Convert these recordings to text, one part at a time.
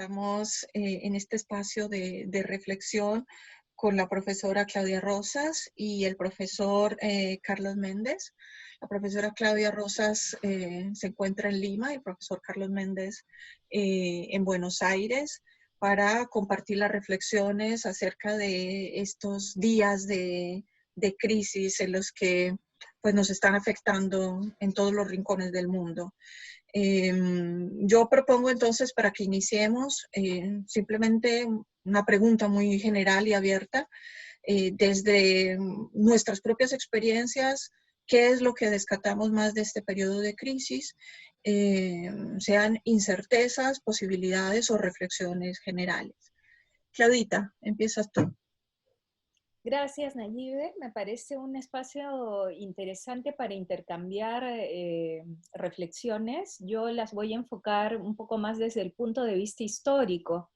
Estamos en este espacio de reflexión con la profesora Claudia Rosas y el profesor Carlos Méndez. La profesora Claudia Rosas se encuentra en Lima y el profesor Carlos Méndez en Buenos Aires para compartir las reflexiones acerca de estos días de crisis en los que pues, nos están afectando en todos los rincones del mundo. Yo propongo entonces para que iniciemos simplemente una pregunta muy general y abierta desde nuestras propias experiencias, ¿qué es lo que descartamos más de este periodo de crisis? Sean incertezas, posibilidades o reflexiones generales. Claudita, empiezas tú. Gracias, Nayibe. Me parece un espacio interesante para intercambiar reflexiones. Yo las voy a enfocar un poco más desde el punto de vista histórico.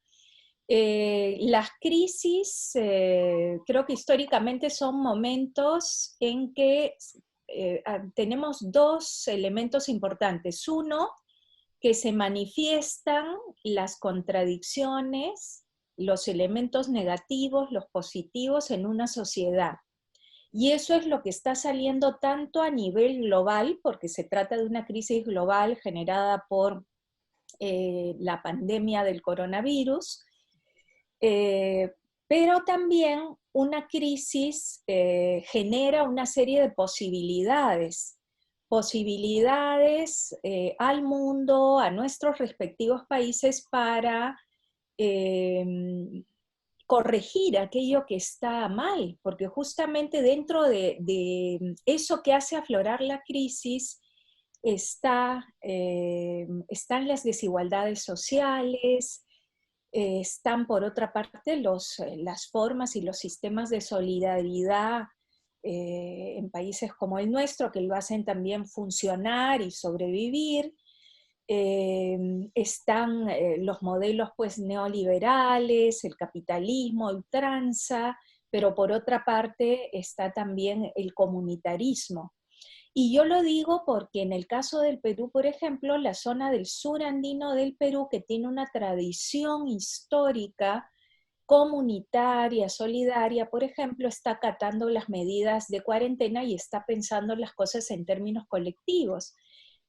Las crisis, creo que históricamente son momentos en que tenemos dos elementos importantes. Uno, que se manifiestan las contradicciones, los elementos negativos, los positivos en una sociedad. Y eso es lo que está saliendo tanto a nivel global, porque se trata de una crisis global generada por la pandemia del coronavirus, pero también una crisis genera una serie de posibilidades al mundo, a nuestros respectivos países para corregir aquello que está mal, porque justamente dentro de eso que hace aflorar la crisis están las desigualdades sociales, están por otra parte las formas y los sistemas de solidaridad en países como el nuestro, que lo hacen también funcionar y sobrevivir. Están los modelos pues neoliberales, el capitalismo, ultranza, pero por otra parte está también el comunitarismo. Y yo lo digo porque en el caso del Perú, por ejemplo, la zona del sur andino del Perú, que tiene una tradición histórica, comunitaria, solidaria, por ejemplo, está acatando las medidas de cuarentena y está pensando las cosas en términos colectivos.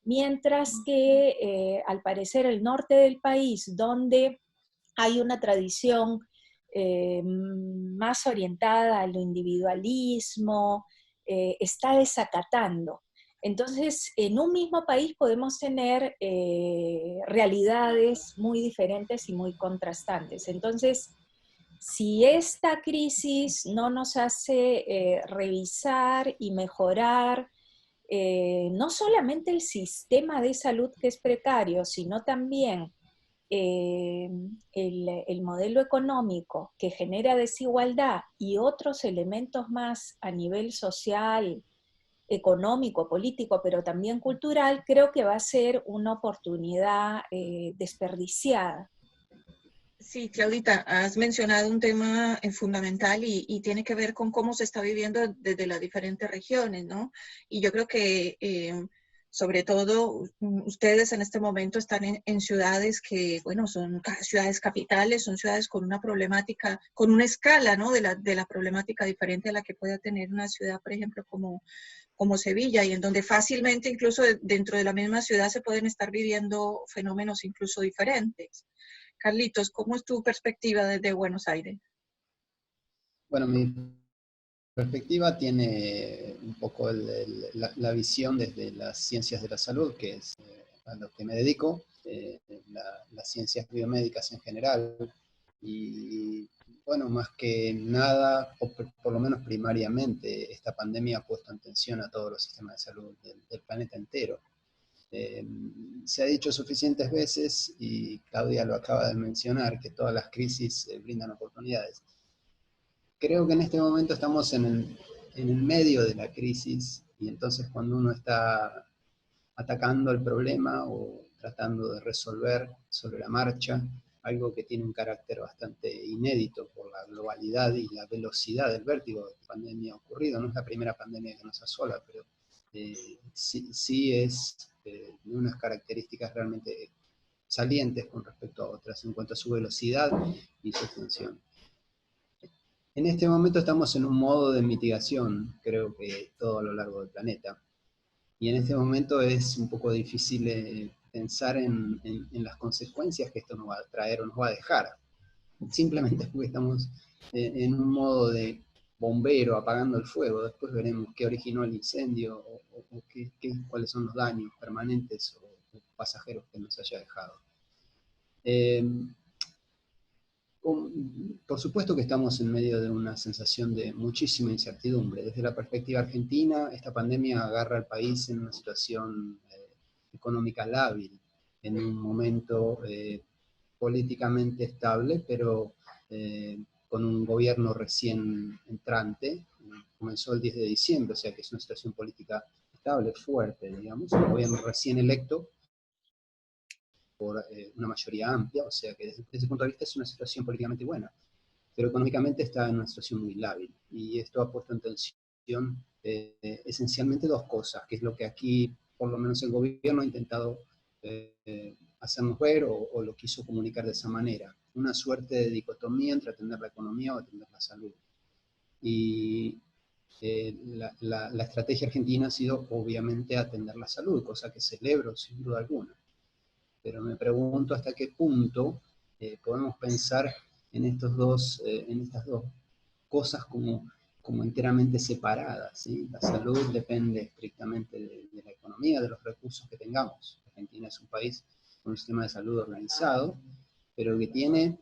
Mientras que, al parecer, el norte del país, donde hay una tradición más orientada a lo individualismo, está desacatando. Entonces, en un mismo país podemos tener realidades muy diferentes y muy contrastantes. Entonces, si esta crisis no nos hace revisar y mejorar no solamente el sistema de salud que es precario, sino también eh, el modelo económico que genera desigualdad y otros elementos más a nivel social, económico, político, pero también cultural, creo que va a ser una oportunidad desperdiciada. Sí, Claudita, has mencionado un tema fundamental y tiene que ver con cómo se está viviendo desde las diferentes regiones, ¿no? Y yo creo que sobre todo ustedes en este momento están en ciudades que, bueno, son ciudades capitales, son ciudades con una problemática, con una escala, ¿no? De la problemática diferente a la que pueda tener una ciudad, por ejemplo, como Sevilla, y en donde fácilmente, incluso dentro de la misma ciudad, se pueden estar viviendo fenómenos incluso diferentes. Carlitos, ¿cómo es tu perspectiva desde Buenos Aires? Bueno, mi perspectiva tiene un poco la visión desde las ciencias de la salud, que es a lo que me dedico, las ciencias biomédicas en general, y bueno, más que nada, o por lo menos primariamente, esta pandemia ha puesto en tensión a todos los sistemas de salud del planeta entero. Se ha dicho suficientes veces, y Claudia lo acaba de mencionar, que todas las crisis brindan oportunidades. Creo que en este momento estamos en el medio de la crisis, y entonces cuando uno está atacando el problema o tratando de resolver sobre la marcha algo que tiene un carácter bastante inédito por la globalidad y la velocidad del vértigo de la pandemia ocurrido. No es la primera pandemia que nos asola, pero sí es de unas características realmente salientes con respecto a otras en cuanto a su velocidad y su función. En este momento estamos en un modo de mitigación, creo que todo a lo largo del planeta. Y en este momento es un poco difícil pensar en las consecuencias que esto nos va a traer o nos va a dejar. Simplemente porque estamos en un modo de bombero apagando el fuego. Después veremos qué originó el incendio o cuáles son los daños permanentes o pasajeros que nos haya dejado. Por supuesto que estamos en medio de una sensación de muchísima incertidumbre. Desde la perspectiva argentina, esta pandemia agarra al país en una situación económica lábil, en un momento políticamente estable, pero con un gobierno recién entrante. Comenzó el 10 de diciembre, o sea que es una situación política estable, fuerte, digamos, un gobierno recién electo por una mayoría amplia, o sea que desde ese punto de vista es una situación políticamente buena, pero económicamente está en una situación muy lábil, y esto ha puesto en tensión esencialmente dos cosas, que es lo que aquí, por lo menos el gobierno ha intentado hacernos ver o lo quiso comunicar de esa manera, una suerte de dicotomía entre atender la economía o atender la salud. Y la estrategia argentina ha sido obviamente atender la salud, cosa que celebro sin duda alguna. Pero me pregunto hasta qué punto podemos pensar en estas dos cosas como enteramente separadas, ¿sí? La salud depende estrictamente de la economía, de los recursos que tengamos. Argentina es un país con un sistema de salud organizado, pero que tiene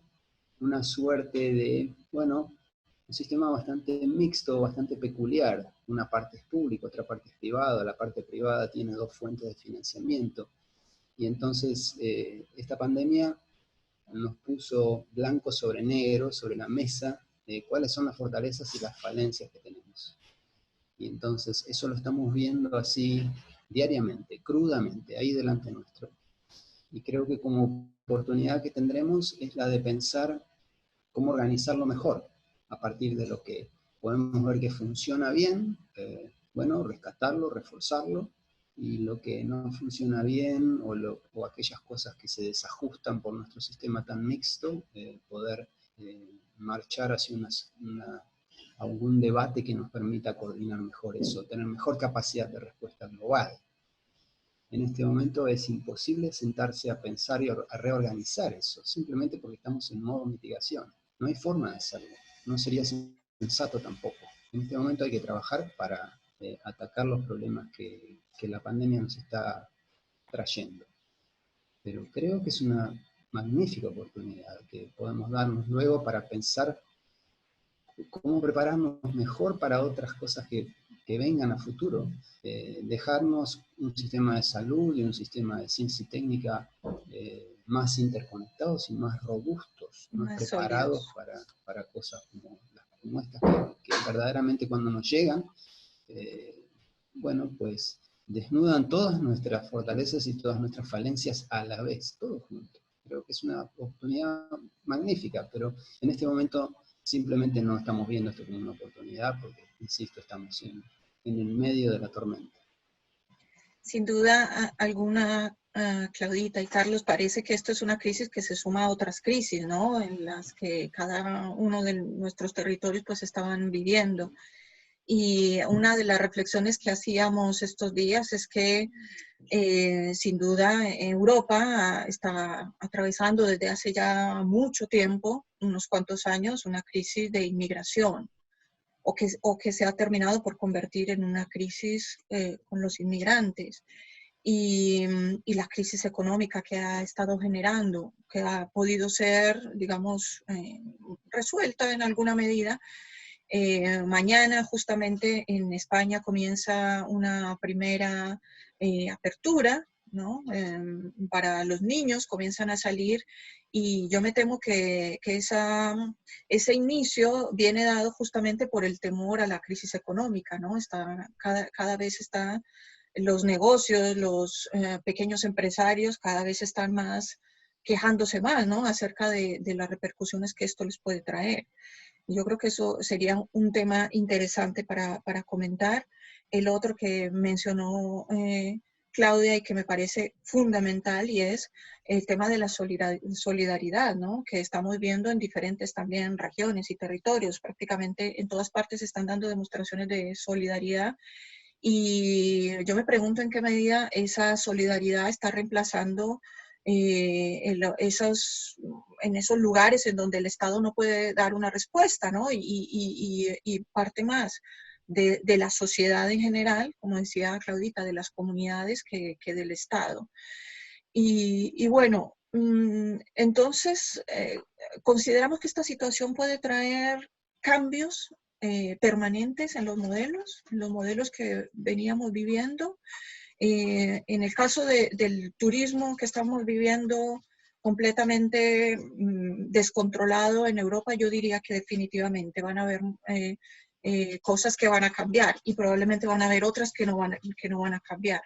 una suerte de, bueno, un sistema bastante mixto, bastante peculiar. Una parte es pública, otra parte es privada. La parte privada tiene dos fuentes de financiamiento. Y entonces esta pandemia nos puso blanco sobre negro, sobre la mesa, de cuáles son las fortalezas y las falencias que tenemos. Y entonces eso lo estamos viendo así diariamente, crudamente, ahí delante nuestro. Y creo que como oportunidad que tendremos es la de pensar cómo organizarlo mejor, a partir de lo que podemos ver que funciona bien, bueno, rescatarlo, reforzarlo, y lo que no funciona bien o aquellas cosas que se desajustan por nuestro sistema tan mixto, poder marchar hacia algún debate que nos permita coordinar mejor eso, tener mejor capacidad de respuesta global. En este momento es imposible sentarse a pensar y a reorganizar eso, simplemente porque estamos en modo mitigación. No hay forma de hacerlo, no sería sensato tampoco. En este momento hay que trabajar para atacar los problemas que la pandemia nos está trayendo. Pero creo que es una magnífica oportunidad que podemos darnos luego para pensar cómo prepararnos mejor para otras cosas que vengan a futuro. Dejarnos un sistema de salud y un sistema de ciencia y técnica más interconectados y más robustos, más preparados para cosas como estas que verdaderamente cuando nos llegan, bueno, pues desnudan todas nuestras fortalezas y todas nuestras falencias a la vez, todo junto. Creo que es una oportunidad magnífica, pero en este momento simplemente no estamos viendo esto como una oportunidad porque, insisto, estamos en el medio de la tormenta. Sin duda alguna, Claudita y Carlos, parece que esto es una crisis que se suma a otras crisis, ¿no? En las que cada uno de nuestros territorios pues estaban viviendo. Y una de las reflexiones que hacíamos estos días es que sin duda Europa está atravesando desde hace ya mucho tiempo, unos cuantos años, una crisis de inmigración o que se ha terminado por convertir en una crisis con los inmigrantes. Y la crisis económica que ha estado generando, que ha podido ser, digamos, resuelta en alguna medida. Mañana justamente en España comienza una primera apertura, ¿no? Para los niños comienzan a salir y yo me temo que ese inicio viene dado justamente por el temor a la crisis económica, ¿no? Cada vez está, los negocios, los pequeños empresarios cada vez están más quejándose más, ¿no? Acerca de las repercusiones que esto les puede traer. Yo creo que eso sería un tema interesante para comentar. El otro que mencionó Claudia y que me parece fundamental, y es el tema de la solidaridad, ¿no? Que estamos viendo en diferentes también regiones y territorios. Prácticamente en todas partes se están dando demostraciones de solidaridad, y yo me pregunto en qué medida esa solidaridad está reemplazando en esos lugares en donde el Estado no puede dar una respuesta, ¿no? Y parte más de la sociedad en general, como decía Claudita, de las comunidades que del Estado. Y bueno, entonces consideramos que esta situación puede traer cambios permanentes en los modelos que veníamos viviendo. En el caso del turismo que estamos viviendo completamente descontrolado en Europa, yo diría que definitivamente van a haber cosas que van a cambiar, y probablemente van a haber otras que no van a cambiar.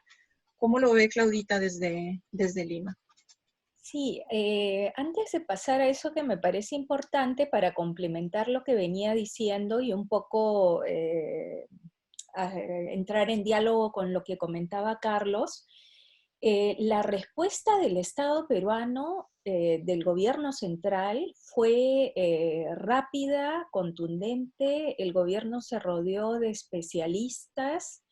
¿Cómo lo ve Claudita desde Lima? Sí, antes de pasar a eso que me parece importante para complementar lo que venía diciendo y un poco entrar en diálogo con lo que comentaba Carlos, la respuesta del Estado peruano, del gobierno central, fue rápida, contundente. El gobierno se rodeó de especialistas,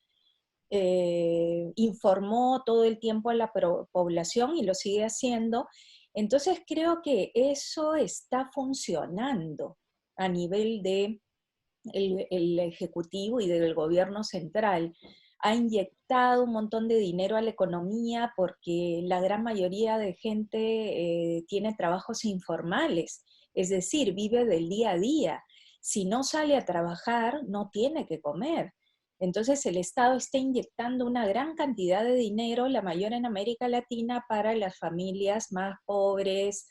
informó todo el tiempo a la población y lo sigue haciendo. Entonces creo que eso está funcionando a nivel de el Ejecutivo y del gobierno central. Ha inyectado un montón de dinero a la economía porque la gran mayoría de gente tiene trabajos informales, es decir, vive del día a día. Si no sale a trabajar, no tiene que comer. Entonces el Estado está inyectando una gran cantidad de dinero, la mayor en América Latina, para las familias más pobres,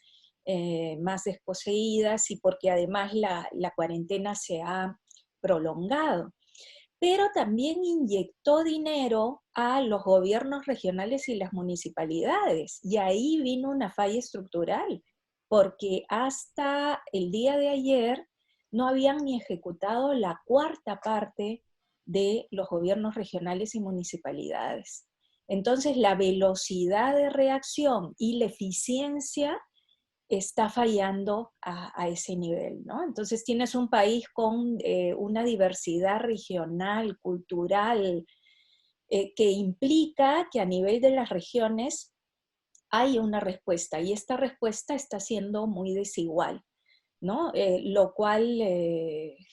más desposeídas, y porque además la cuarentena se ha prolongado. Pero también inyectó dinero a los gobiernos regionales y las municipalidades, y ahí vino una falla estructural, porque hasta el día de ayer no habían ni ejecutado la cuarta parte de los gobiernos regionales y municipalidades. Entonces, la velocidad de reacción y la eficiencia está fallando a ese nivel, ¿no? Entonces tienes un país con una diversidad regional, cultural, que implica que a nivel de las regiones hay una respuesta, y esta respuesta está siendo muy desigual, ¿no? Lo cual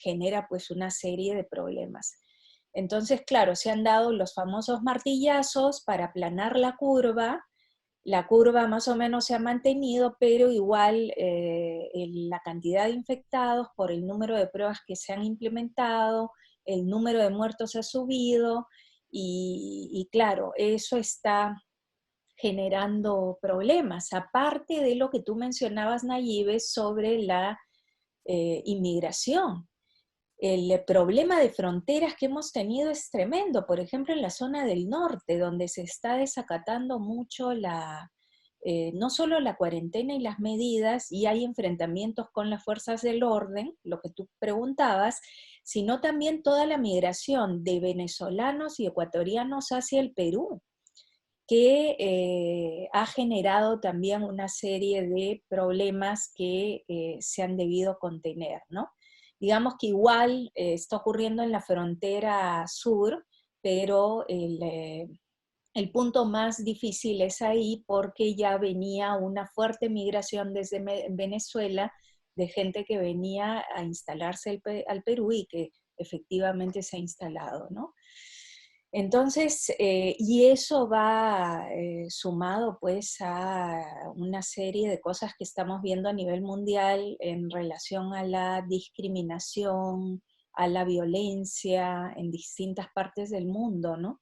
genera pues una serie de problemas. Entonces, claro, se han dado los famosos martillazos para aplanar la curva más o menos se ha mantenido, pero igual la cantidad de infectados por el número de pruebas que se han implementado, el número de muertos ha subido, y claro, eso está generando problemas, aparte de lo que tú mencionabas, Nayibe, sobre la inmigración. El problema de fronteras que hemos tenido es tremendo. Por ejemplo, en la zona del norte, donde se está desacatando mucho no solo la cuarentena y las medidas, y hay enfrentamientos con las fuerzas del orden, lo que tú preguntabas, sino también toda la migración de venezolanos y ecuatorianos hacia el Perú, que ha generado también una serie de problemas que se han debido contener, ¿no? Digamos que igual está ocurriendo en la frontera sur, pero el punto más difícil es ahí, porque ya venía una fuerte migración desde Venezuela de gente que venía a instalarse al Perú y que efectivamente se ha instalado, ¿no? Entonces, y eso va sumado pues a una serie de cosas que estamos viendo a nivel mundial en relación a la discriminación, a la violencia en distintas partes del mundo, ¿no?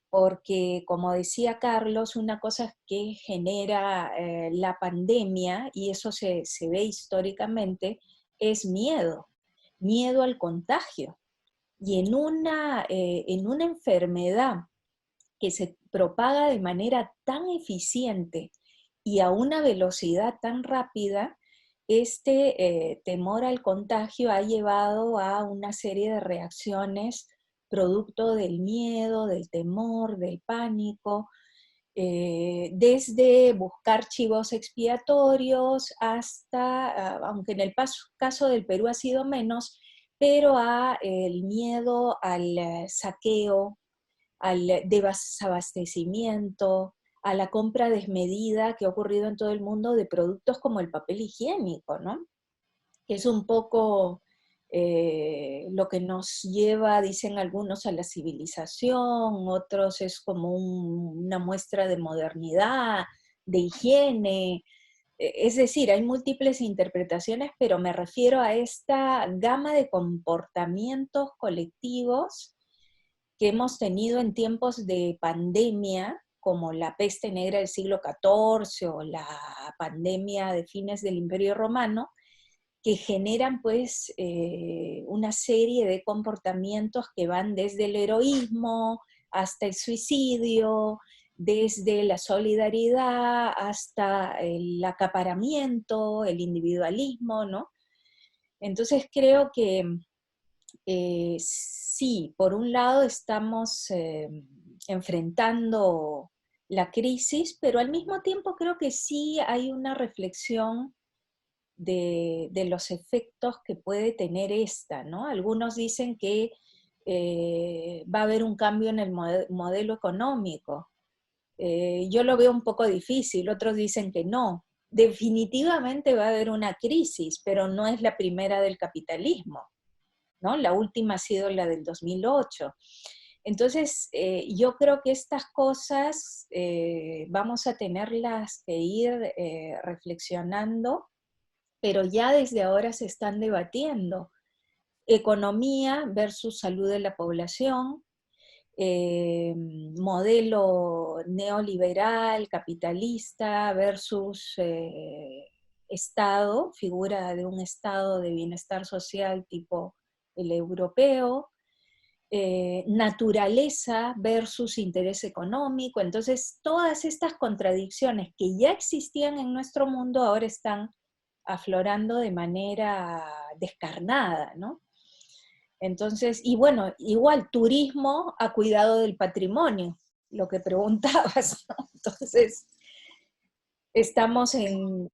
Porque, como decía Carlos, una cosa que genera la pandemia, y eso se ve históricamente, es miedo, miedo al contagio. Y en una enfermedad que se propaga de manera tan eficiente y a una velocidad tan rápida, este temor al contagio ha llevado a una serie de reacciones producto del miedo, del temor, del pánico, desde buscar chivos expiatorios hasta, aunque en el caso del Perú ha sido menos, pero a el miedo al saqueo, al desabastecimiento, a la compra desmedida que ha ocurrido en todo el mundo de productos como el papel higiénico, ¿no? Que es un poco lo que nos lleva, dicen algunos, a la civilización, otros es como una muestra de modernidad, de higiene. Es decir, hay múltiples interpretaciones, pero me refiero a esta gama de comportamientos colectivos que hemos tenido en tiempos de pandemia, como la peste negra del siglo XIV o la pandemia de fines del Imperio Romano, que generan pues una serie de comportamientos que van desde el heroísmo hasta el suicidio, desde la solidaridad hasta el acaparamiento, el individualismo, ¿no? Entonces creo que sí, por un lado estamos enfrentando la crisis, pero al mismo tiempo creo que sí hay una reflexión de los efectos que puede tener esta, ¿no? Algunos dicen que va a haber un cambio en el modelo económico. Yo lo veo un poco difícil, otros dicen que no. Definitivamente va a haber una crisis, pero no es la primera del capitalismo, ¿no? La última ha sido la del 2008. Entonces, yo creo que estas cosas vamos a tenerlas que ir reflexionando, pero ya desde ahora se están debatiendo. Economía versus salud de la población, modelo neoliberal, capitalista versus Estado, figura de un estado de bienestar social tipo el europeo, naturaleza versus interés económico. Entonces, todas estas contradicciones que ya existían en nuestro mundo ahora están aflorando de manera descarnada, ¿no? Entonces, y bueno, igual turismo a cuidado del patrimonio, lo que preguntabas, ¿no? Entonces,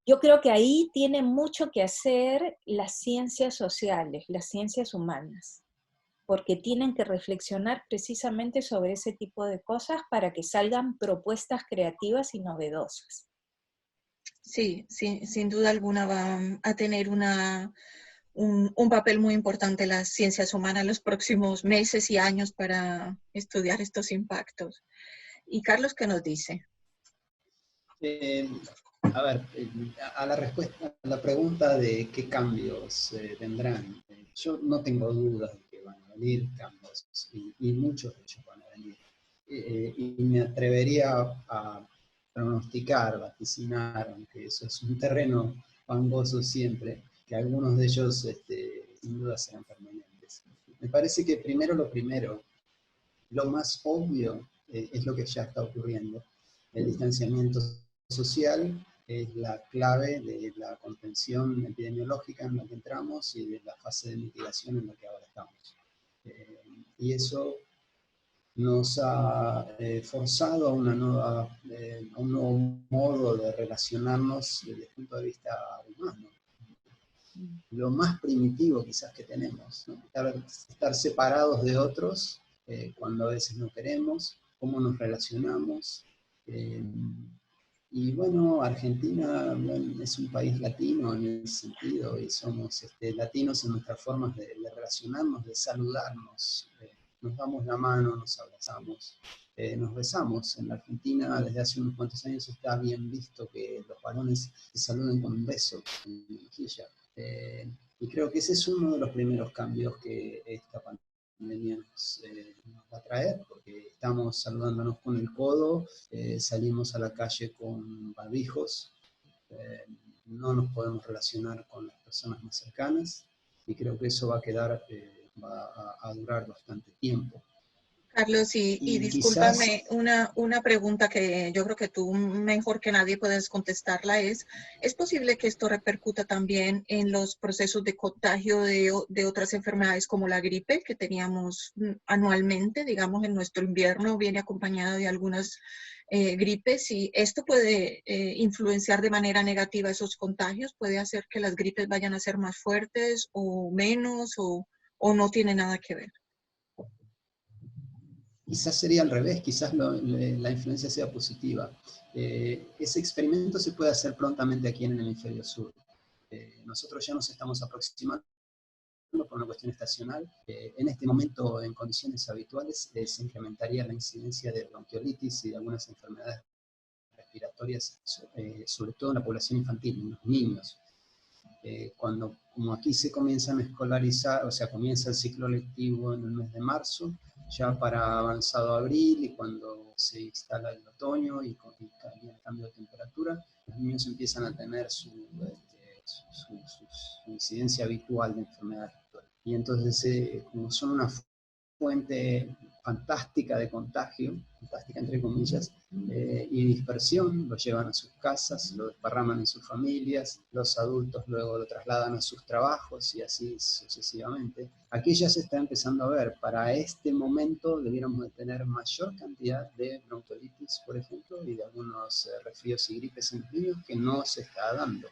yo creo que ahí tienen mucho que hacer las ciencias sociales, las ciencias humanas, porque tienen que reflexionar precisamente sobre ese tipo de cosas para que salgan propuestas creativas y novedosas. Sí, sí, sin duda alguna va a tener un papel muy importante las ciencias humanas en los próximos meses y años para estudiar estos impactos. ¿Y Carlos qué nos dice? A ver, a la respuesta a la pregunta de qué cambios vendrán, yo no tengo dudas de que van a venir cambios y muchos de ellos van a venir. Y me atrevería a pronosticar, vaticinar, aunque eso es un terreno fangoso siempre, que algunos de ellos sin duda serán permanentes. Me parece que primero lo primero, lo más obvio es lo que ya está ocurriendo. El distanciamiento social es la clave de la contención epidemiológica en la que entramos y de la fase de mitigación en la que ahora estamos. Y eso nos ha forzado a, a un nuevo modo de relacionarnos desde el punto de vista humano. Lo más primitivo quizás que tenemos, ¿no? Estar separados de otros cuando a veces no queremos, cómo nos relacionamos. Y bueno, Argentina es un país latino en ese sentido, y somos latinos en nuestras formas de relacionarnos, de saludarnos. Nos damos la mano, nos abrazamos, nos besamos. En la Argentina desde hace unos cuantos años está bien visto que los varones se saluden con un beso en la mejilla. Y creo que ese es uno de los primeros cambios que esta pandemia nos va a traer, porque estamos saludándonos con el codo, salimos a la calle con barbijos, no nos podemos relacionar con las personas más cercanas, y creo que eso va a quedar, va a durar bastante tiempo. Carlos, y Y quizás, discúlpame, una pregunta que yo creo que tú mejor que nadie puedes contestarla ¿es posible que esto repercuta también en los procesos de contagio de otras enfermedades como la gripe que teníamos anualmente, digamos, en nuestro invierno viene acompañada de algunas gripes y esto puede influenciar de manera negativa esos contagios? ¿Puede hacer que las gripes vayan a ser más fuertes o menos o no tiene nada que ver? quizás sería al revés, quizás la influencia sea positiva. Ese experimento se puede hacer prontamente aquí en el hemisferio sur. Nosotros ya nos estamos aproximando por una cuestión estacional. En este momento, en condiciones habituales, se incrementaría la incidencia de bronquiolitis y de algunas enfermedades respiratorias, sobre todo en la población infantil, en los niños. Como aquí se comienzan a escolarizar, o sea, comienza el ciclo lectivo en el mes de marzo, ya para avanzado abril y cuando se instala el otoño y el cambio de temperatura, los niños empiezan a tener su incidencia habitual de enfermedades. Y entonces, como son una fuente fantástica de contagio, fantástica entre comillas, y dispersión, lo llevan a sus casas, lo desparraman en sus familias, los adultos luego lo trasladan a sus trabajos y así sucesivamente. Aquí ya se está empezando a ver, para este momento debiéramos de tener mayor cantidad de bronquiolitis, por ejemplo, y de algunos resfríos y gripes en los niños que no se está dando.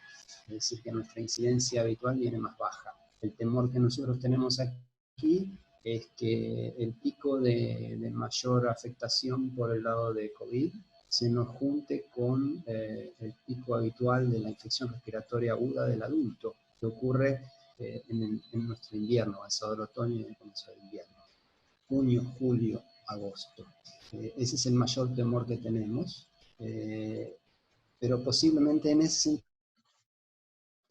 Es decir, que nuestra incidencia habitual viene más baja. El temor que nosotros tenemos aquí es que el pico de mayor afectación por el lado de COVID se nos junte con el pico habitual de la infección respiratoria aguda del adulto, que ocurre en nuestro invierno, avanzado el otoño y en el comienzo del invierno. Junio, julio, agosto. Ese es el mayor temor que tenemos, pero posiblemente en ese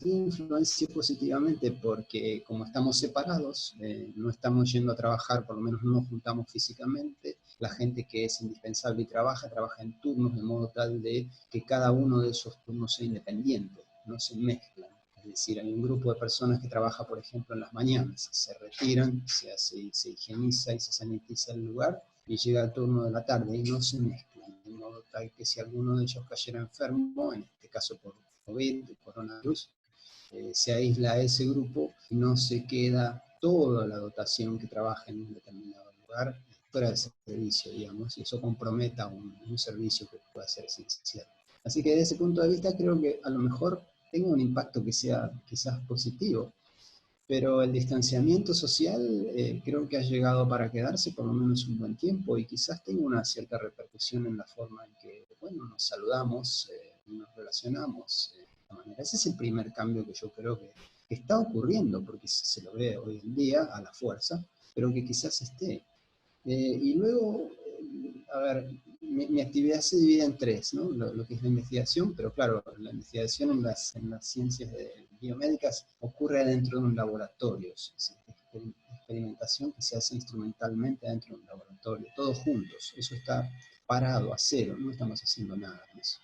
influencia positivamente porque como estamos separados, no estamos yendo a trabajar, por lo menos no nos juntamos físicamente, la gente que es indispensable y trabaja en turnos de modo tal de que cada uno de esos turnos sea independiente, no se mezclan. Es decir, hay un grupo de personas que trabaja, por ejemplo, en las mañanas, se retiran, se higieniza y se sanitiza el lugar y llega el turno de la tarde y no se mezclan, de modo tal que si alguno de ellos cayera enfermo, en este caso por COVID, coronavirus, se aísla a ese grupo y no se queda toda la dotación que trabaja en un determinado lugar fuera de servicio, digamos, y eso comprometa un servicio que pueda ser esencial. Así que desde ese punto de vista creo que a lo mejor tenga un impacto que sea quizás positivo, pero el distanciamiento social creo que ha llegado para quedarse por lo menos un buen tiempo y quizás tenga una cierta repercusión en la forma en que, bueno, nos saludamos y nos relacionamos de esta manera. Ese es el primer cambio que yo creo que está ocurriendo, porque se lo ve hoy en día a la fuerza, pero que quizás esté. Y luego, a ver, mi actividad se divide en tres, ¿no? Lo que es la investigación, pero claro, la investigación en las ciencias biomédicas ocurre dentro de un laboratorio, es experimentación que se hace instrumentalmente dentro de un laboratorio, todos juntos, eso está parado a cero, no estamos haciendo nada con eso.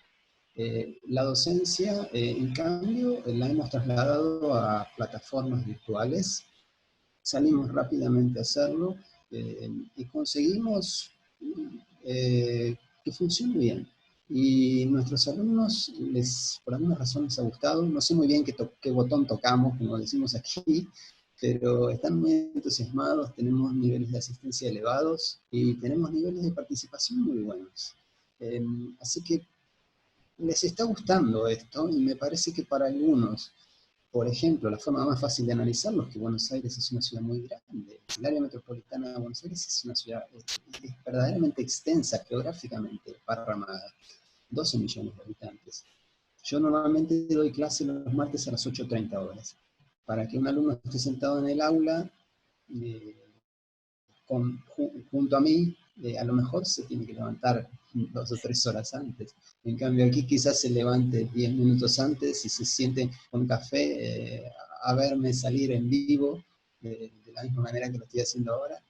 La docencia, en cambio, la hemos trasladado a plataformas virtuales, salimos rápidamente a hacerlo y conseguimos que funcione bien. Y nuestros alumnos, por alguna razón les ha gustado, no sé muy bien qué botón tocamos, como decimos aquí, pero están muy entusiasmados, tenemos niveles de asistencia elevados y tenemos niveles de participación muy buenos. Así que les está gustando esto y me parece que para algunos, por ejemplo, la forma más fácil de analizarlo es que Buenos Aires es una ciudad muy grande. El área metropolitana de Buenos Aires es una ciudad es verdaderamente extensa geográficamente, parramada, 12 millones de habitantes. Yo normalmente doy clase los martes a las 8:30 horas. Para que un alumno esté sentado en el aula, eh, junto a mí, a lo mejor se tiene que levantar 2 o 3 horas antes. En cambio aquí quizás se levante 10 minutos antes y se siente con café a verme salir en vivo de la misma manera que lo estoy haciendo ahora.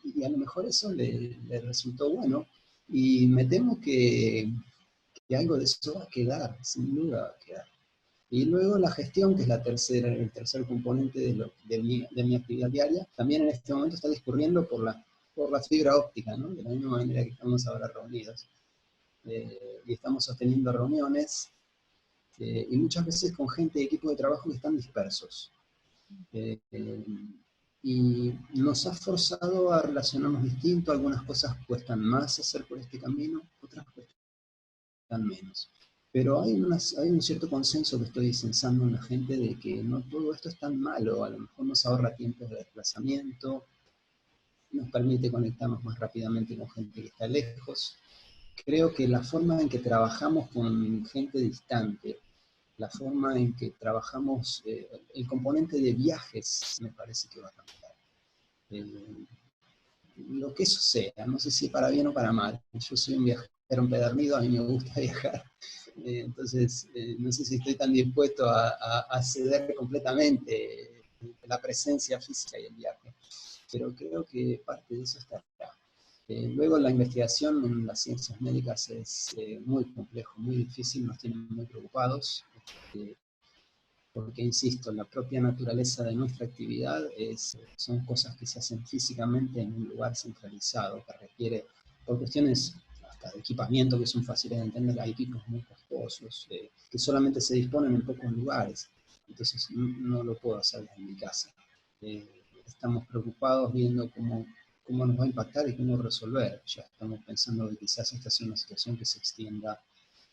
Y a lo mejor eso le resultó bueno. Y me temo que algo de eso va a quedar, sin duda va a quedar. Y luego la gestión, que es el tercer componente de mi actividad diaria, también en este momento está discurriendo por por la fibra óptica, ¿no? De la misma manera que estamos ahora reunidos. Y estamos sosteniendo reuniones, y muchas veces con gente de equipo de trabajo que están dispersos. Y nos ha forzado a relacionarnos distinto, algunas cosas cuestan más hacer por este camino, otras cuestan menos. Pero hay un cierto consenso que estoy censando en la gente de que no todo esto es tan malo, a lo mejor nos ahorra tiempos de desplazamiento, nos permite conectarnos más rápidamente con gente que está lejos. Creo que la forma en que trabajamos con gente distante, la forma en que trabajamos, el componente de viajes me parece que va a cambiar. Lo que eso sea, no sé si para bien o para mal. Yo soy un viajero empedernido, a mí me gusta viajar. Entonces, no sé si estoy tan dispuesto a ceder completamente la presencia física y el viaje. Pero creo que parte de eso está acá. Luego la investigación en las ciencias médicas es muy complejo, muy difícil, nos tiene muy preocupados, porque, insisto, la propia naturaleza de nuestra actividad son cosas que se hacen físicamente en un lugar centralizado, que requiere, por cuestiones hasta de equipamiento que son fáciles de entender, hay equipos muy costosos, que solamente se disponen en pocos lugares, entonces no lo puedo hacer desde mi casa. Estamos preocupados viendo cómo nos va a impactar y cómo resolver. Ya estamos pensando que quizás esta sea una situación que se extienda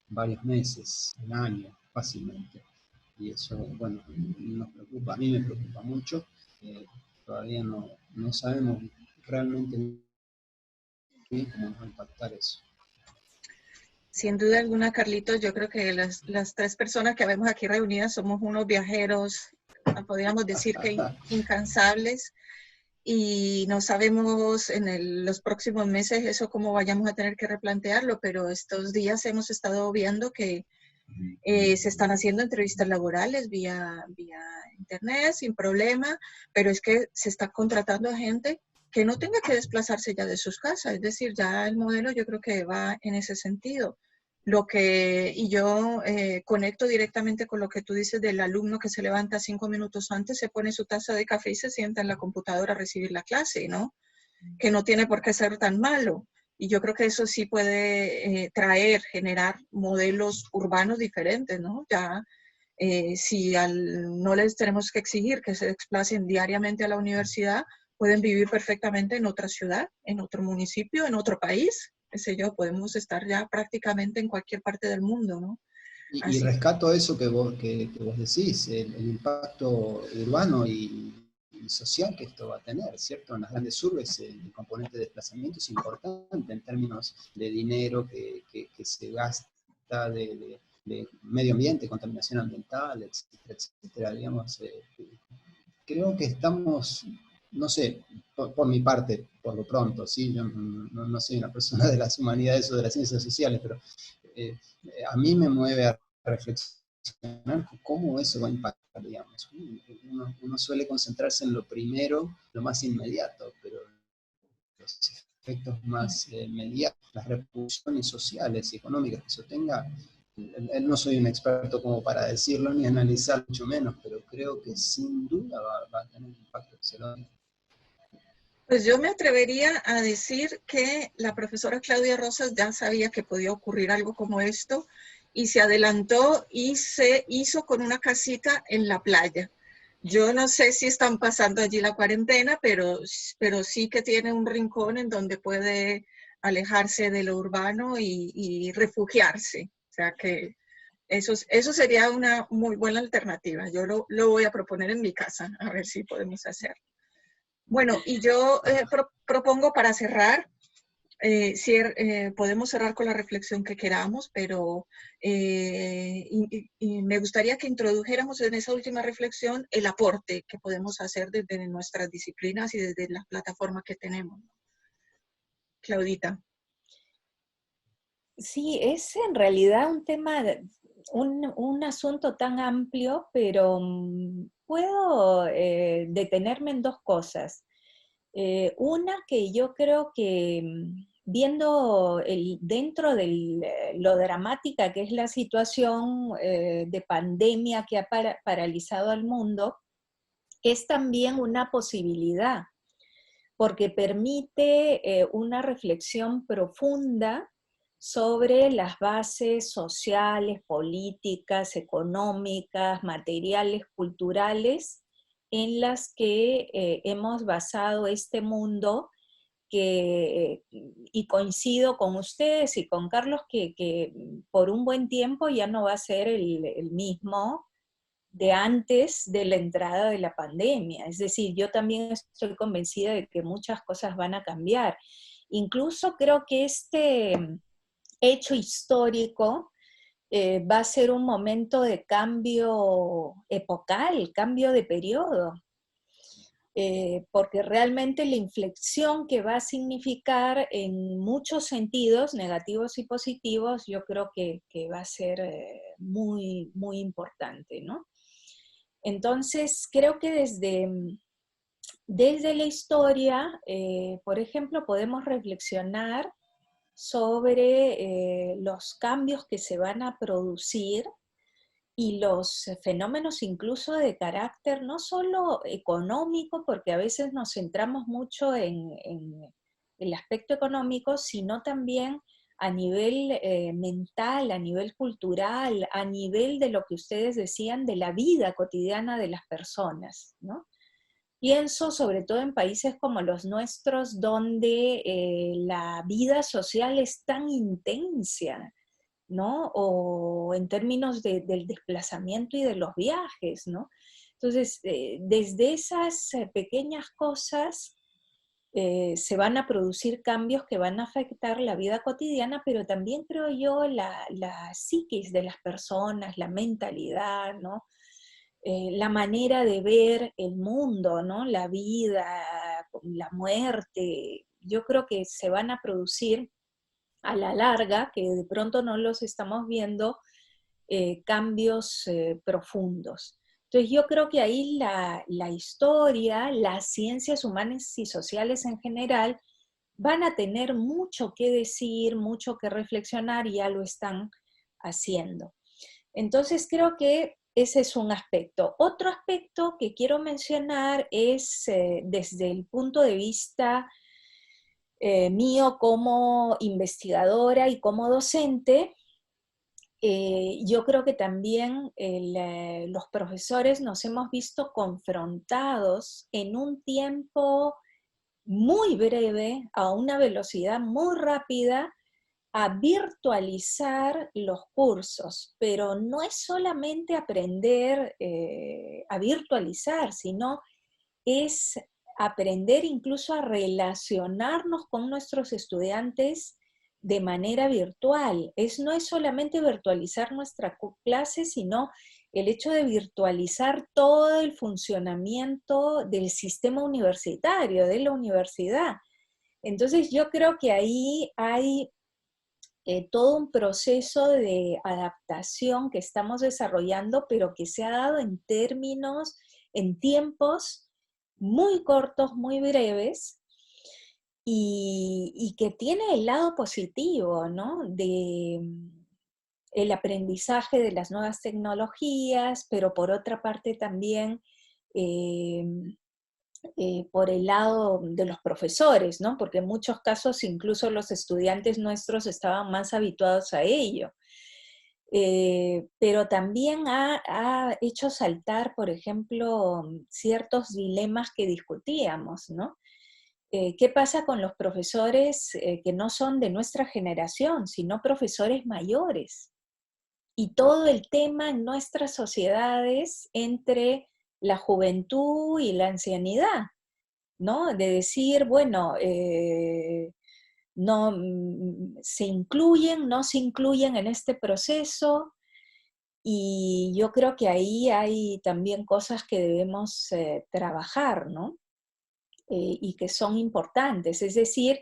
varios meses, un año, fácilmente. Y eso, bueno, nos preocupa, a mí me preocupa mucho. Todavía no sabemos realmente bien cómo nos va a impactar eso. Sin duda alguna, Carlitos, yo creo que las tres personas que vemos aquí reunidas somos unos viajeros, podríamos decir que incansables, y no sabemos en los próximos meses eso cómo vayamos a tener que replantearlo, pero estos días hemos estado viendo que se están haciendo entrevistas laborales vía internet sin problema, pero es que se está contratando a gente que no tenga que desplazarse ya de sus casas, es decir, ya el modelo yo creo que va en ese sentido. Y yo conecto directamente con lo que tú dices del alumno que se levanta 5 minutos antes, se pone su taza de café y se sienta en la computadora a recibir la clase, ¿no? Que no tiene por qué ser tan malo. Y yo creo que eso sí puede generar modelos urbanos diferentes, ¿no? Ya si no les tenemos que exigir que se desplacen diariamente a la universidad, pueden vivir perfectamente en otra ciudad, en otro municipio, en otro país, qué sé yo, podemos estar ya prácticamente en cualquier parte del mundo, ¿no? Y rescato eso que vos decís, el impacto urbano y social que esto va a tener, ¿cierto? En las grandes urbes el componente de desplazamiento es importante en términos de dinero que se gasta, de medio ambiente, contaminación ambiental, etcétera, etcétera. Digamos, creo que estamos, no sé, por mi parte, por lo pronto, ¿sí? Yo no soy una persona de las humanidades o de las ciencias sociales, pero a mí me mueve a reflexionar cómo eso va a impactar, digamos. Uno suele concentrarse en lo primero, lo más inmediato, pero los efectos más mediatos, las repercusiones sociales y económicas que eso tenga, no soy un experto como para decirlo ni analizar mucho menos, pero creo que sin duda va a tener un impacto excelente. Pues yo me atrevería a decir que la profesora Claudia Rosas ya sabía que podía ocurrir algo como esto y se adelantó y se hizo con una casita en la playa. Yo no sé si están pasando allí la cuarentena, pero sí que tiene un rincón en donde puede alejarse de lo urbano y refugiarse. O sea que eso sería una muy buena alternativa. Yo lo voy a proponer en mi casa, a ver si podemos hacerlo. Bueno, y yo propongo para cerrar, podemos cerrar con la reflexión que queramos, pero y me gustaría que introdujéramos en esa última reflexión el aporte que podemos hacer desde nuestras disciplinas y desde la plataforma que tenemos. Claudita. Sí, es en realidad un tema, un asunto tan amplio, pero puedo detenerme en dos cosas. Una que yo creo que viendo dentro de lo dramática que es la situación de pandemia que ha paralizado al mundo, es también una posibilidad, porque permite una reflexión profunda sobre las bases sociales, políticas, económicas, materiales, culturales, en las que hemos basado este mundo, y coincido con ustedes y con Carlos que por un buen tiempo ya no va a ser el mismo de antes de la entrada de la pandemia. Es decir, yo también estoy convencida de que muchas cosas van a cambiar. Incluso creo que este hecho histórico va a ser un momento de cambio epocal, cambio de periodo, porque realmente la inflexión que va a significar en muchos sentidos, negativos y positivos, yo creo que va a ser muy, muy importante, ¿no? Entonces, creo que desde la historia, por ejemplo, podemos reflexionar sobre los cambios que se van a producir y los fenómenos incluso de carácter no solo económico, porque a veces nos centramos mucho en el aspecto económico, sino también a nivel mental, a nivel cultural, a nivel de lo que ustedes decían, de la vida cotidiana de las personas, ¿no? Pienso sobre todo en países como los nuestros, donde la vida social es tan intensa, ¿no? O en términos del desplazamiento y de los viajes, ¿no? Entonces, desde esas pequeñas cosas se van a producir cambios que van a afectar la vida cotidiana, pero también creo yo la psiquis de las personas, la mentalidad, ¿no? La manera de ver el mundo, ¿no? La vida, la muerte. Yo creo que se van a producir a la larga, que de pronto no los estamos viendo, cambios profundos. Entonces yo creo que ahí la historia, las ciencias humanas y sociales en general, van a tener mucho que decir, mucho que reflexionar, y ya lo están haciendo. Entonces creo que ese es un aspecto. Otro aspecto que quiero mencionar es desde el punto de vista mío como investigadora y como docente. Yo creo que también los profesores nos hemos visto confrontados en un tiempo muy breve, a una velocidad muy rápida, a virtualizar los cursos, pero no es solamente aprender a virtualizar, sino es aprender incluso a relacionarnos con nuestros estudiantes de manera virtual. No es solamente virtualizar nuestra clase, sino el hecho de virtualizar todo el funcionamiento del sistema universitario, de la universidad. Entonces yo creo que ahí hay todo un proceso de adaptación que estamos desarrollando, pero que se ha dado en tiempos muy cortos, muy breves, y que tiene el lado positivo, ¿no? El aprendizaje de las nuevas tecnologías, pero por otra parte también eh, por el lado de los profesores, ¿no? Porque en muchos casos incluso los estudiantes nuestros estaban más habituados a ello. Pero también ha hecho saltar, por ejemplo, ciertos dilemas que discutíamos, ¿no? ¿Qué pasa con los profesores que no son de nuestra generación, sino profesores mayores? Y todo el tema en nuestras sociedades entre la juventud y la ancianidad, ¿no? De decir, bueno, no, se incluyen, no se incluyen en este proceso, y yo creo que ahí hay también cosas que debemos trabajar, ¿no? Y que son importantes. Es decir,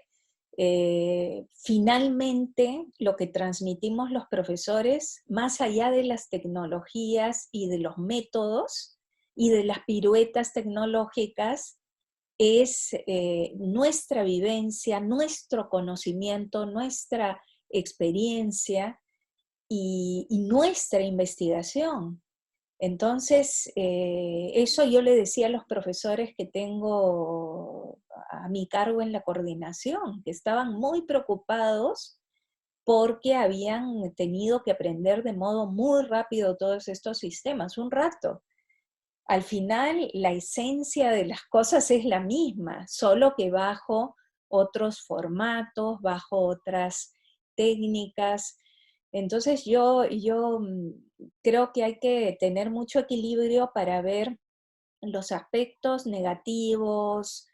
finalmente lo que transmitimos los profesores, más allá de las tecnologías y de los métodos y de las piruetas tecnológicas, es nuestra vivencia, nuestro conocimiento, nuestra experiencia y nuestra investigación. Entonces, eso yo le decía a los profesores que tengo a mi cargo en la coordinación, que estaban muy preocupados porque habían tenido que aprender de modo muy rápido todos estos sistemas, un rato. Al final, la esencia de las cosas es la misma, solo que bajo otros formatos, bajo otras técnicas. Entonces yo creo que hay que tener mucho equilibrio para ver los aspectos negativos,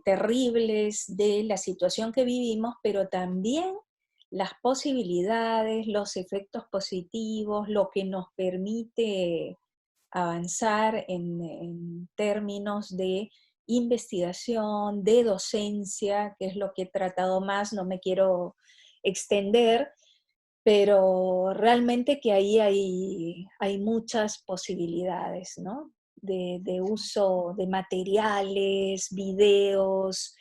terribles de la situación que vivimos, pero también las posibilidades, los efectos positivos, lo que nos permite avanzar en términos de investigación, de docencia, que es lo que he tratado más, no me quiero extender, pero realmente que ahí hay muchas posibilidades, ¿no? De uso de materiales, videos,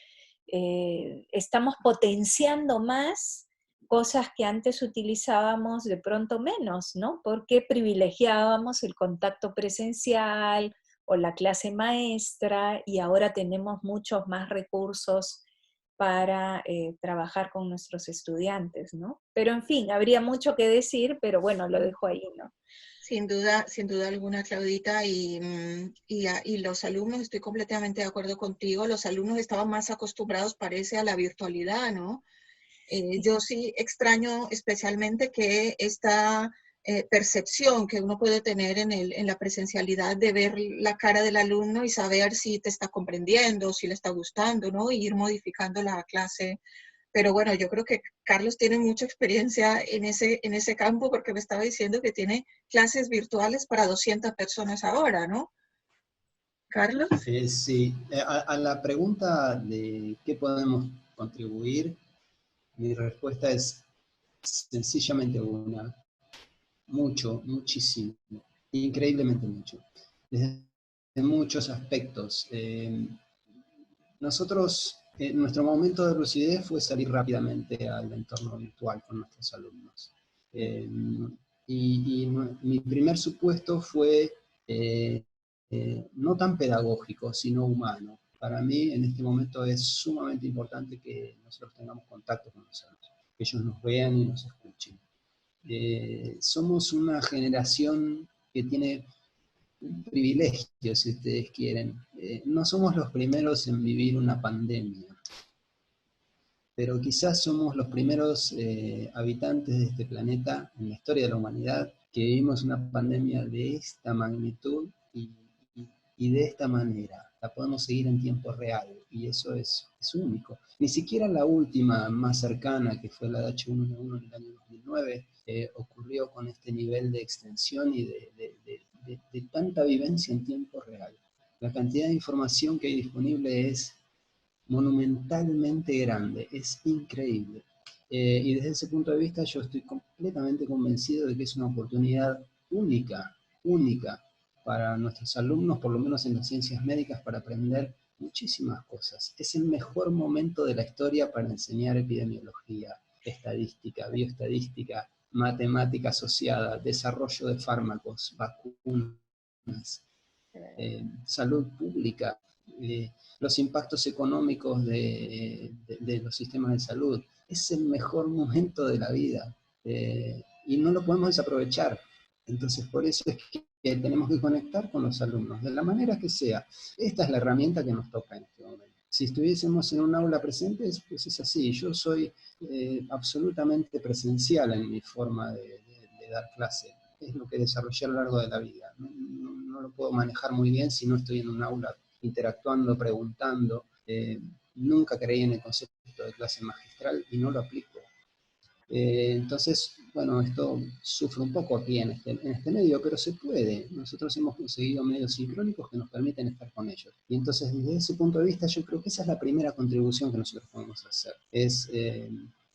estamos potenciando más cosas que antes utilizábamos de pronto menos, ¿no? Porque privilegiábamos el contacto presencial o la clase maestra y ahora tenemos muchos más recursos para trabajar con nuestros estudiantes, ¿no? Pero en fin, habría mucho que decir, pero bueno, lo dejo ahí, ¿no? Sin duda alguna, Claudita, y los alumnos, estoy completamente de acuerdo contigo, los alumnos estaban más acostumbrados, parece, a la virtualidad, ¿no? Yo sí extraño especialmente que esta percepción que uno puede tener en la presencialidad de ver la cara del alumno y saber si te está comprendiendo, si le está gustando, ¿no? Y ir modificando la clase. Pero bueno, yo creo que Carlos tiene mucha experiencia en ese campo porque me estaba diciendo que tiene clases virtuales para 200 personas ahora, ¿no? Carlos. Sí, a la pregunta de qué podemos contribuir, mi respuesta es sencillamente una: mucho, muchísimo, increíblemente mucho, desde muchos aspectos. Nosotros, nuestro momento de lucidez fue salir rápidamente al entorno virtual con nuestros alumnos. Eh, y mi primer supuesto fue no tan pedagógico, sino humano. Para mí, en este momento, es sumamente importante que nosotros tengamos contacto con los alumnos, que ellos nos vean y nos escuchen. Somos una generación que tiene un privilegio, si ustedes quieren. No somos los primeros en vivir una pandemia, pero quizás somos los primeros habitantes de este planeta en la historia de la humanidad que vivimos una pandemia de esta magnitud y de esta manera. La podemos seguir en tiempo real y eso es único. Ni siquiera la última más cercana, que fue la de H1N1 en el año 2009, ocurrió con este nivel de extensión y de tanta vivencia en tiempo real. La cantidad de información que hay disponible es monumentalmente grande, es increíble. Y desde ese punto de vista yo estoy completamente convencido de que es una oportunidad única, única para nuestros alumnos, por lo menos en las ciencias médicas, para aprender muchísimas cosas. Es el mejor momento de la historia para enseñar epidemiología, estadística, bioestadística, matemática asociada, desarrollo de fármacos, vacunas, salud pública, los impactos económicos de los sistemas de salud. Es el mejor momento de la vida y no lo podemos desaprovechar. Entonces, por eso es que tenemos que conectar con los alumnos, de la manera que sea. Esta es la herramienta que nos toca en este momento. Si estuviésemos en un aula presente, pues es así. Yo soy absolutamente presencial en mi forma de dar clase. Es lo que desarrollé a lo largo de la vida. No lo puedo manejar muy bien si no estoy en un aula interactuando, preguntando. Nunca creí en el concepto de clase magistral y no lo aplico. Entonces, bueno, esto sufre un poco aquí en este medio, pero se puede. Nosotros hemos conseguido medios sincrónicos que nos permiten estar con ellos. Y entonces, desde ese punto de vista, yo creo que esa es la primera contribución que nosotros podemos hacer. Es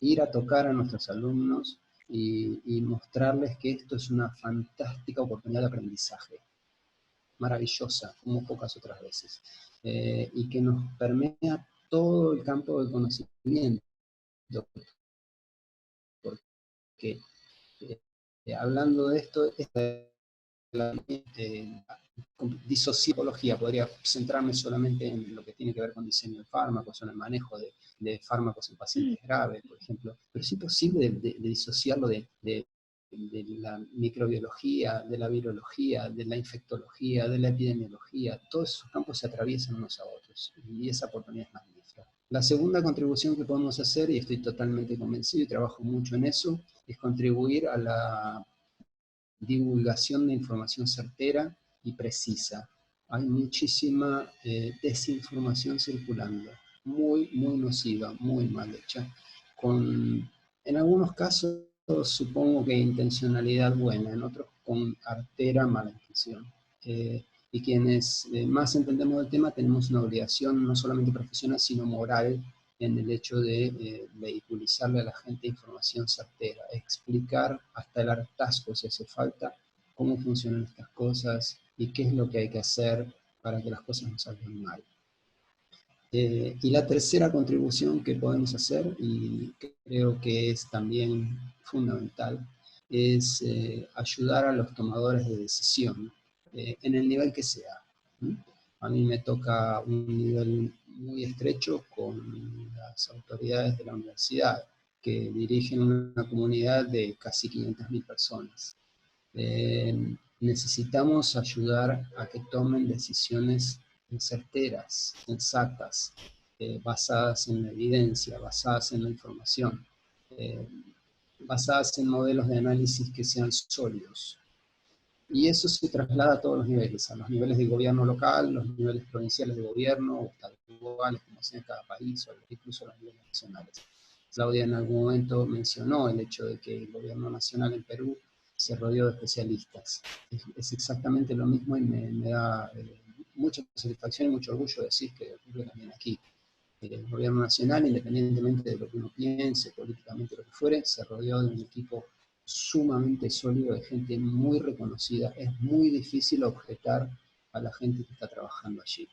ir a tocar a nuestros alumnos y mostrarles que esto es una fantástica oportunidad de aprendizaje, maravillosa, como pocas otras veces, y que nos permea todo el campo de conocimiento, porque hablando de esto, esta disociología, podría centrarme solamente en lo que tiene que ver con diseño de fármacos o en el manejo de fármacos en pacientes graves, por ejemplo, pero es imposible de disociarlo de la microbiología, de la virología, de la infectología, de la epidemiología. Todos esos campos se atraviesan unos a otros y esa oportunidad es magnífica. La segunda contribución que podemos hacer, y estoy totalmente convencido y trabajo mucho en eso, es contribuir a la divulgación de información certera y precisa. Hay muchísima desinformación circulando, muy nociva, muy mal hecha, en algunos casos supongo que intencionalidad buena, en otros con artera mala intención. Y quienes más entendemos el tema tenemos una obligación no solamente profesional, sino moral, en el hecho de vehiculizarle a la gente información certera, explicar hasta el hartazgo si hace falta cómo funcionan estas cosas y qué es lo que hay que hacer para que las cosas no salgan mal. Y la tercera contribución que podemos hacer, y creo que es también fundamental, es ayudar a los tomadores de decisión, en el nivel que sea. A mí me toca un nivel muy estrecho con las autoridades de la universidad, que dirigen una comunidad de casi 500.000 personas. Necesitamos ayudar a que tomen decisiones certeras, sensatas, basadas en la evidencia, basadas en la información, basadas en modelos de análisis que sean sólidos. Y eso se traslada a todos los niveles de gobierno local, los niveles provinciales de gobierno, o estaduales, como sea en cada país, o incluso los niveles nacionales. Claudia en algún momento mencionó el hecho de que el gobierno nacional en Perú se rodeó de especialistas. Es exactamente lo mismo y me da mucha satisfacción y mucho orgullo decir que ocurre también aquí. El gobierno nacional, independientemente de lo que uno piense, políticamente lo que fuere, se rodeó de un equipo sumamente sólido, de gente muy reconocida. Es muy difícil objetar a la gente que está trabajando allí.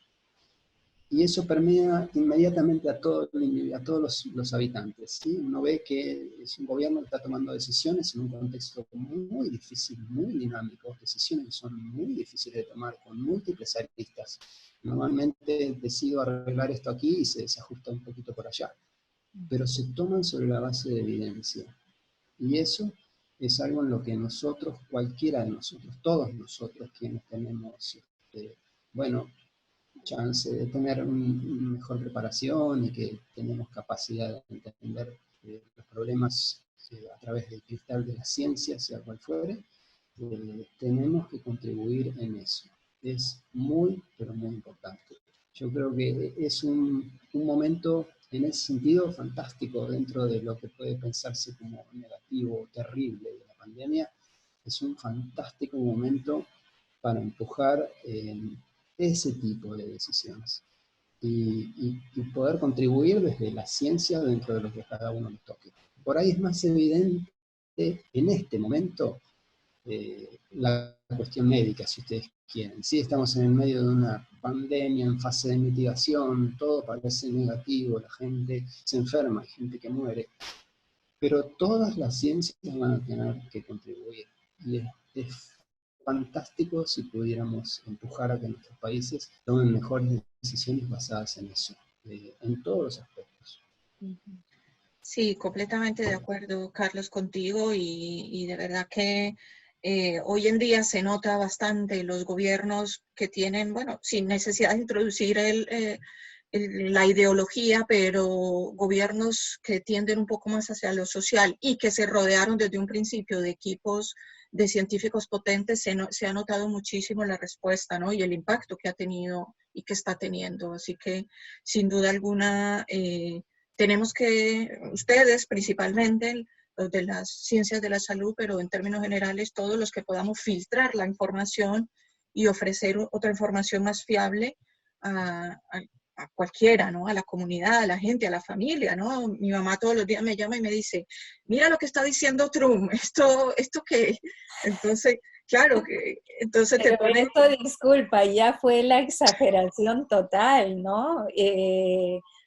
Y eso permea inmediatamente a todos los habitantes. ¿Sí? Uno ve que es un gobierno que está tomando decisiones en un contexto muy difícil, muy dinámico, decisiones que son muy difíciles de tomar, con múltiples aristas. Normalmente decido arreglar esto aquí y se ajusta un poquito por allá, pero se toman sobre la base de evidencia. Y eso es algo en lo que nosotros, cualquiera de nosotros, todos nosotros quienes tenemos, bueno, chance de tener una mejor preparación y que tenemos capacidad de entender los problemas a través del cristal de la ciencia, sea cual fuere, tenemos que contribuir en eso. Es muy, pero muy importante. Yo creo que es un momento en ese sentido fantástico dentro de lo que puede pensarse como negativo o terrible de la pandemia. Es un fantástico momento para empujar ese tipo de decisiones y poder contribuir desde la ciencia dentro de lo que a cada uno le toque. Por ahí es más evidente en este momento la cuestión médica, si ustedes quieren. Sí, estamos en el medio de una pandemia, en fase de mitigación, todo parece negativo, la gente se enferma, hay gente que muere, pero todas las ciencias van a tener que contribuir. Y es fantástico si pudiéramos empujar a que nuestros países tomen mejores decisiones basadas en eso, en todos los aspectos. Sí, completamente de acuerdo, Carlos, contigo y de verdad que hoy en día se nota bastante los gobiernos que tienen, bueno, sin necesidad de introducir la ideología, pero gobiernos que tienden un poco más hacia lo social y que se rodearon desde un principio de equipos de científicos potentes, se ha notado muchísimo la respuesta, ¿no? Y el impacto que ha tenido y que está teniendo. Así que, sin duda alguna, tenemos que, ustedes principalmente, los de las ciencias de la salud, pero en términos generales, todos los que podamos filtrar la información y ofrecer otra información más fiable a cualquiera, ¿no? A la comunidad, a la gente, a la familia, ¿no? Mi mamá todos los días me llama y me dice, mira lo que está diciendo Trump, ¿esto qué? Entonces, claro, entonces Pero te pone... esto, disculpa, ya fue la exageración total, ¿no?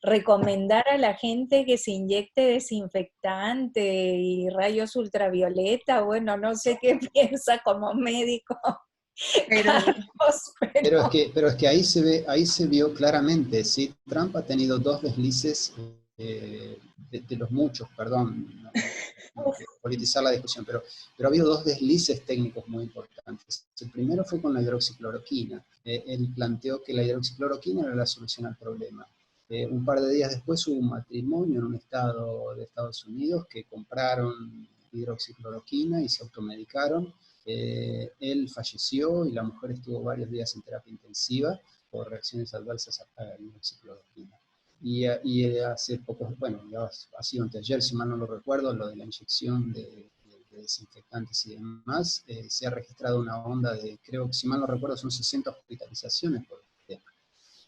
Recomendar a la gente que se inyecte desinfectante y rayos ultravioleta, bueno, no sé qué piensa como médico. Pero Carlos, Pero es que ahí se vio claramente, ¿sí? Trump ha tenido dos deslices, de los muchos, perdón, no quiero politizar la discusión, pero ha habido dos deslices técnicos muy importantes. El primero fue con la hidroxicloroquina. Él planteó que la hidroxicloroquina era la solución al problema. Un par de días después hubo un matrimonio en un estado de Estados Unidos que compraron hidroxicloroquina y se automedicaron. Él falleció y la mujer estuvo varios días en terapia intensiva por reacciones adversas a la hidroxicloroquina. Y hace poco, bueno, ha sido anteayer, si mal no lo recuerdo, lo de la inyección de desinfectantes y demás, se ha registrado una onda de, creo que si mal no recuerdo, son 60 hospitalizaciones por el tema.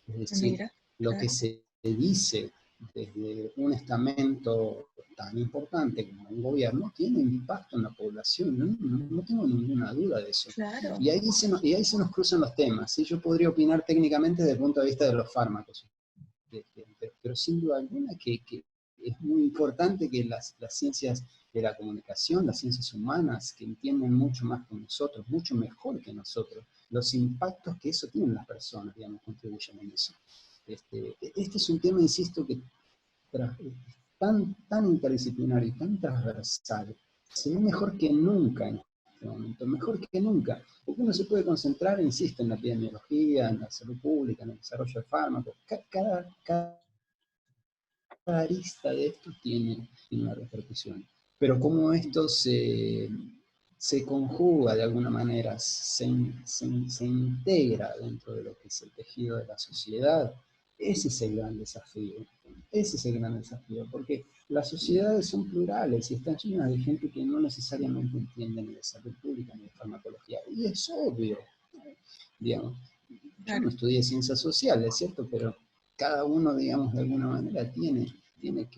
Es decir, mira, lo que claro, se dice desde un estamento tan importante como un gobierno tiene un impacto en la población, no tengo ninguna duda de eso. claro, Y ahí se nos cruzan los temas. ¿Sí? Yo podría opinar técnicamente desde el punto de vista de los fármacos, pero sin duda alguna que es muy importante que las ciencias de la comunicación, las ciencias humanas, que entienden mucho más que nosotros, mucho mejor que nosotros, los impactos que eso tiene en las personas, digamos, contribuyen en eso. Este es un tema, insisto, que es tan interdisciplinario y tan transversal, se ve mejor que nunca en este momento, mejor que nunca, porque uno se puede concentrar, insisto, en la epidemiología, en la salud pública, en el desarrollo de fármacos, cada arista de esto tiene una repercusión. Pero cómo esto se conjuga de alguna manera, se integra dentro de lo que es el tejido de la sociedad, ese es el gran desafío. Ese es el gran desafío, porque las sociedades son plurales y están llenas de gente que no necesariamente entiende ni de salud pública ni de farmacología. Y es obvio, digamos. Yo claro. no estudié ciencias sociales, ¿cierto? Pero cada uno, digamos, de alguna manera tiene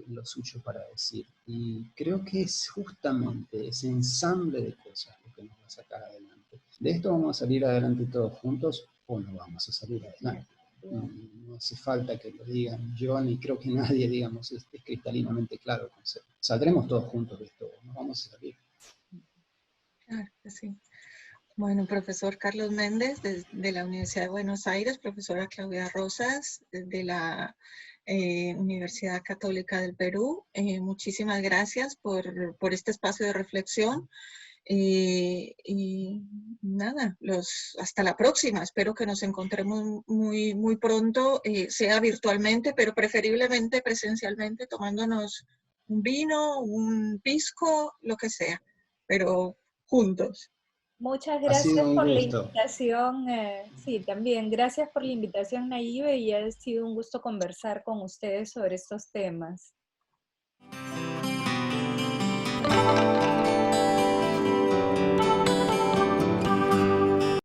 lo suyo para decir. Y creo que es justamente ese ensamble de cosas lo que nos va a sacar adelante. ¿De esto vamos a salir adelante todos juntos o no vamos a salir adelante? No, no hace falta que lo digan yo, ni creo que nadie, digamos, es cristalinamente claro el concepto. Saldremos todos juntos de esto, no vamos a salir. Claro que sí. Bueno, profesor Carlos Méndez de la Universidad de Buenos Aires, profesora Claudia Rosas de la Universidad Católica del Perú, muchísimas gracias por este espacio de reflexión. Y nada, hasta la próxima. Espero que nos encontremos muy pronto, sea virtualmente, pero preferiblemente presencialmente, tomándonos un vino, un pisco, lo que sea, pero juntos. muchas Ha gracias sido un por la gusto. invitación. Sí, también gracias por la invitación, Naive, y ha sido un gusto conversar con ustedes sobre estos temas.